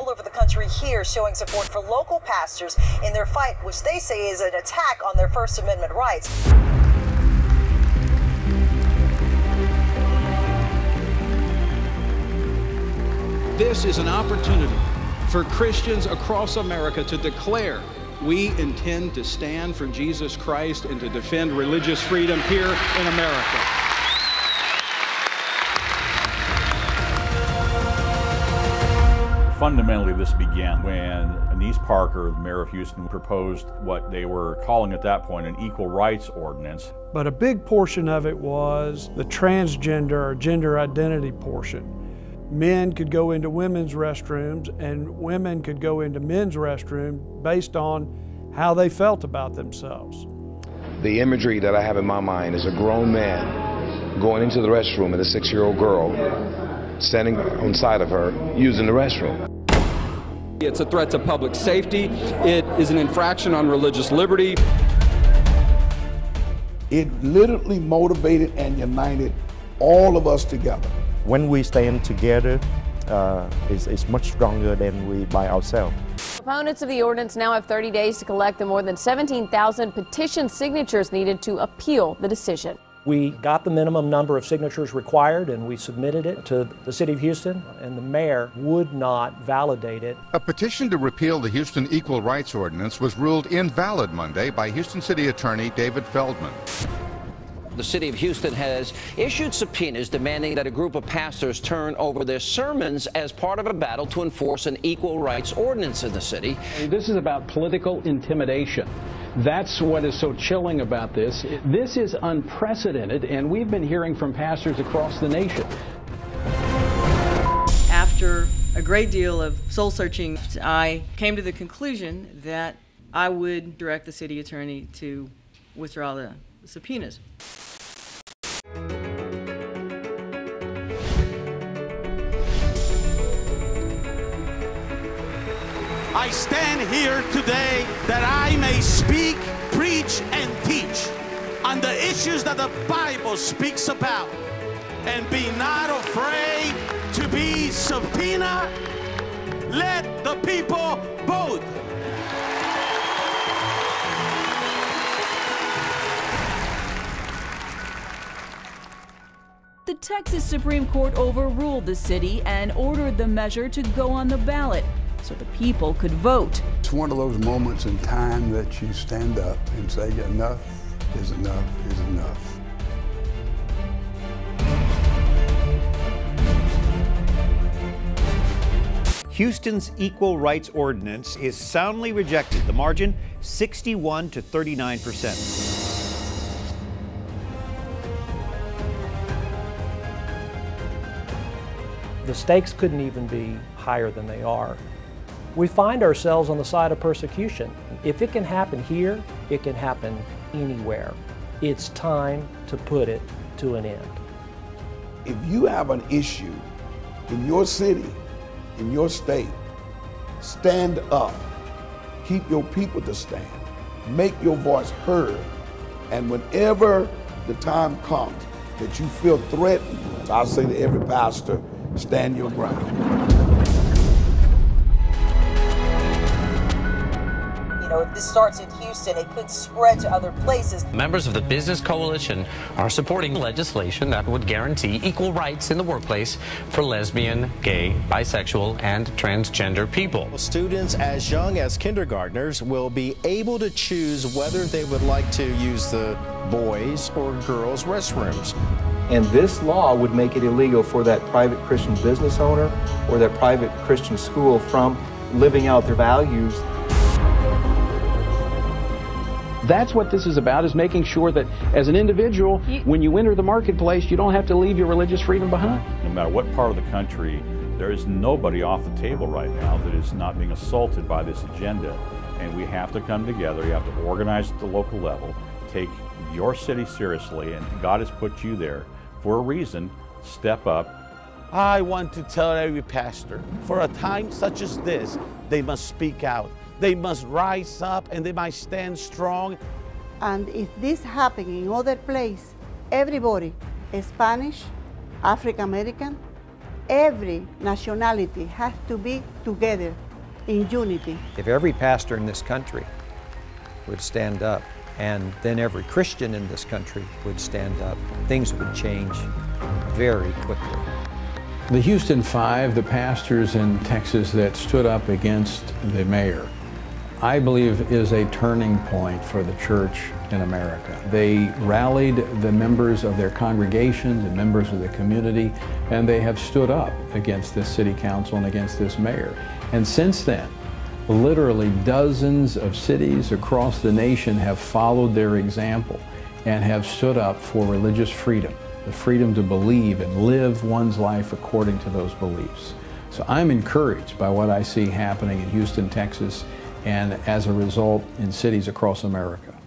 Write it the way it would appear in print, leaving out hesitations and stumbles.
all over the country here showing support for local pastors in their fight, which they say is an attack on their First Amendment rights. This is an opportunity for Christians across America to declare we intend to stand for Jesus Christ and to defend religious freedom here in America. Fundamentally, this began when Anise Parker, the mayor of Houston, proposed what they were calling at that point an equal rights ordinance. But a big portion of it was the transgender or gender identity portion. Men could go into women's restrooms and women could go into men's restrooms based on how they felt about themselves. The imagery that I have in my mind is a grown man going into the restroom and a 6-year-old girl standing on side of her using the restroom. It's a threat to public safety. It is an infraction on religious liberty. It literally motivated and united all of us together. When we stand together, it's much stronger than we by ourselves. Opponents of the ordinance now have 30 days to collect the more than 17,000 petition signatures needed to appeal the decision. We got the minimum number of signatures required and we submitted it to the City of Houston, and the mayor would not validate it. A petition to repeal the Houston Equal Rights Ordinance was ruled invalid Monday by Houston City Attorney David Feldman. The city of Houston has issued subpoenas demanding that a group of pastors turn over their sermons as part of a battle to enforce an equal rights ordinance in the city. This is about political intimidation. That's what is so chilling about this. This is unprecedented, and we've been hearing from pastors across the nation. After a great deal of soul searching, I came to the conclusion that I would direct the city attorney to withdraw the subpoenas. I stand here today that I may speak, preach, and teach on the issues that the Bible speaks about, and be not afraid to be subpoenaed. Let the people vote. The Texas Supreme Court overruled the city and ordered the measure to go on the ballot so the people could vote. It's one of those moments in time that you stand up and say enough is enough is enough. Houston's equal rights ordinance is soundly rejected. The margin 61 to 39%. The stakes couldn't even be higher than they are. We find ourselves on the side of persecution. If it can happen here, it can happen anywhere. It's time to put it to an end. If you have an issue in your city, in your state, stand up. Keep your people to stand. Make your voice heard. And whenever the time comes that you feel threatened, I'll say to every pastor, stand your ground. You know, if this starts in Houston, it could spread to other places. Members of the Business Coalition are supporting legislation that would guarantee equal rights in the workplace for lesbian, gay, bisexual, and transgender people. Students as young as kindergartners will be able to choose whether they would like to use the boys' or girls' restrooms. And this law would make it illegal for that private Christian business owner or that private Christian school from living out their values. That's what this is about, is making sure that as an individual, when you enter the marketplace, you don't have to leave your religious freedom behind. No matter what part of the country, there is nobody off the table right now that is not being assaulted by this agenda. And we have to come together. You have to organize at the local level, take your city seriously, and God has put you there for a reason. Step up. I want to tell every pastor, for a time such as this, they must speak out. They must rise up and they must stand strong. And if this happens in other place, everybody, Spanish, African American, every nationality has to be together in unity. If every pastor in this country would stand up, and then every Christian in this country would stand up, things would change very quickly. The Houston Five, the pastors in Texas that stood up against the mayor, I believe is a turning point for the church in America. They rallied the members of their congregations and members of the community, and they have stood up against this city council and against this mayor. And since then, literally dozens of cities across the nation have followed their example and have stood up for religious freedom, the freedom to believe and live one's life according to those beliefs. So I'm encouraged by what I see happening in Houston, Texas, and as a result in cities across America.